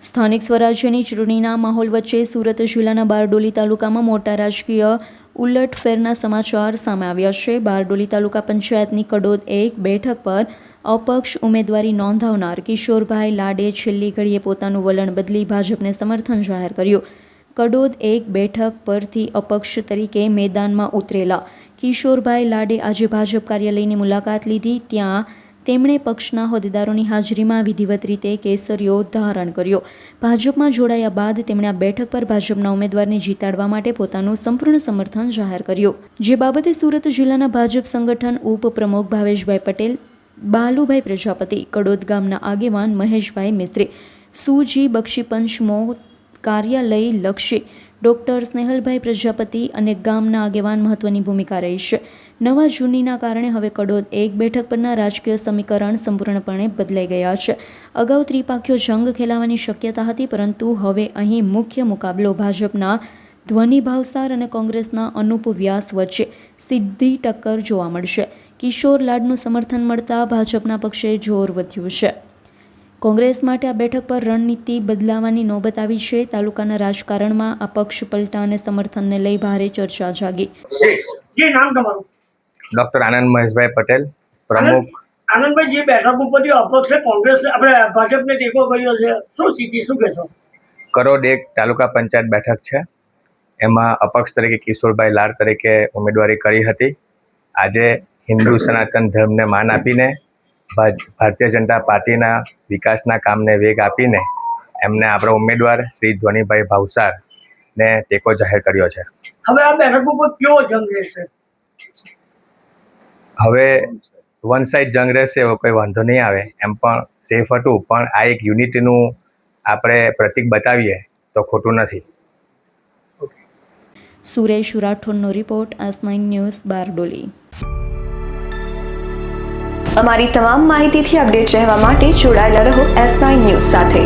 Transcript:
સ્થાનિક સ્વરાજ્યની ચૂંટણીના માહોલ વચ્ચે સુરત જિલ્લાના બારડોલી તાલુકામાં મોટા રાજકીય ઉલટફેરના સમાચાર સામે આવ્યા છે. બારડોલી તાલુકા પંચાયતની કડોદ 1 બેઠક પર અપક્ષ ઉમેદવારી નોંધાવનાર કિશોરભાઈ લાડે છેલ્લી ઘડીએ પોતાનું વલણ બદલી ભાજપને સમર્થન જાહેર કર્યું. કડોદ 1 બેઠક પરથી અપક્ષ તરીકે મેદાનમાં ઉતરેલા કિશોરભાઈ લાડે આજે ભાજપ કાર્યાલયની મુલાકાત લીધી. ત્યાં તેમણે પક્ષના હોદ્દેદારોની હાજરીમાં વિધિવત રીતે કેસરીયો ધારણ કર્યો. ભાજપમાં જોડાયા બાદ તેમણે આ બેઠક પર ભાજપના ઉમેદવારને જીતાડવા માટે પોતાનું સંપૂર્ણ સમર્થન જાહેર કર્યું. જે બાબતે સુરત જિલ્લાના ભાજપ સંગઠન ઉપપ્રમુખ ભાવેશભાઈ પટેલ, બાલુભાઈ પ્રજાપતિ, કડોદ ગામના આગેવાન મહેશભાઈ મિસ્ત્રી, સુજી બક્ષીપંચમો કાર્યાલય લક્ષી ડોક્ટર સ્નેહલભાઈ પ્રજાપતિ અને ગામના આગેવાન મહત્વની ભૂમિકા રહી છે. નવા ચૂંટણીના કારણે હવે કડોદ 1 બેઠક પરના રાજકીય સમીકરણ સંપૂર્ણપણે બદલાઈ ગયા છે. અગાઉ ત્રિપાખ્યો જંગ ખેલાવાની શક્યતા હતી, પરંતુ હવે અહીં મુખ્ય મુકાબલો ભાજપના ધ્વનિ ભાવસાર અને કોંગ્રેસના અનુપ વ્યાસ વચ્ચે સીધી ટક્કર જોવા મળશે. કિશોર લાડનું સમર્થન મળતા ભાજપના પક્ષે જોર વધ્યું છે. કોંગ્રેસ માટે આ બેઠક પર રણનીતિ બદલાવાની નોબત આવી છે. તાલુકાના રાજકારણમાં આ પક્ષ પલટા અને સમર્થનને લઈ ભારે ચર્ચા જાગી. ડોક્ટર આનંદ મહેશભાઈ પટેલ, પ્રમુખ. આનંદભાઈ, જે બેઠક ઉપરથી અપક્ષે કોંગ્રેસ આપણે ભાજપને ટેકો કર્યો છે, શું સ્થિતિ, શું કહેશો? કરોડ 1 તાલુકા પંચાયત બેઠક છે. એમાં અપક્ષ તરીકે કિશોરભાઈ લાડ તરીકે ઉમેદવારી કરી હતી. આજે હિન્દુ સનાતન ધર્મને માન આપીને ભારતીય જનતા પાર્ટીના વિકાસના કામને વેગ આપીને એમને આપણો ઉમેદવાર શ્રી ધ્વનિભાઈ ભાવસારને ટેકો જાહેર કર્યો છે. હવે આ બેઠક ઉપર કેવો જંગ રહેશે? હવે વન સાઇડ જંગ રહેશે એવો કોઈ વાંધો નહીં આવે, એમ પણ સેફ હતું. પણ આ એક યુનિટીનું આપણે પ્રતીક બતાવીએ તો ખોટું નથી. સુરેશ રાઠોડનો રિપોર્ટ, S9 ન્યૂઝ, બારડોલી. અમારી તમામ માહિતીથી અપડેટ રહેવા માટે જોડાયેલા રહો S9 ન્યૂઝ સાથે.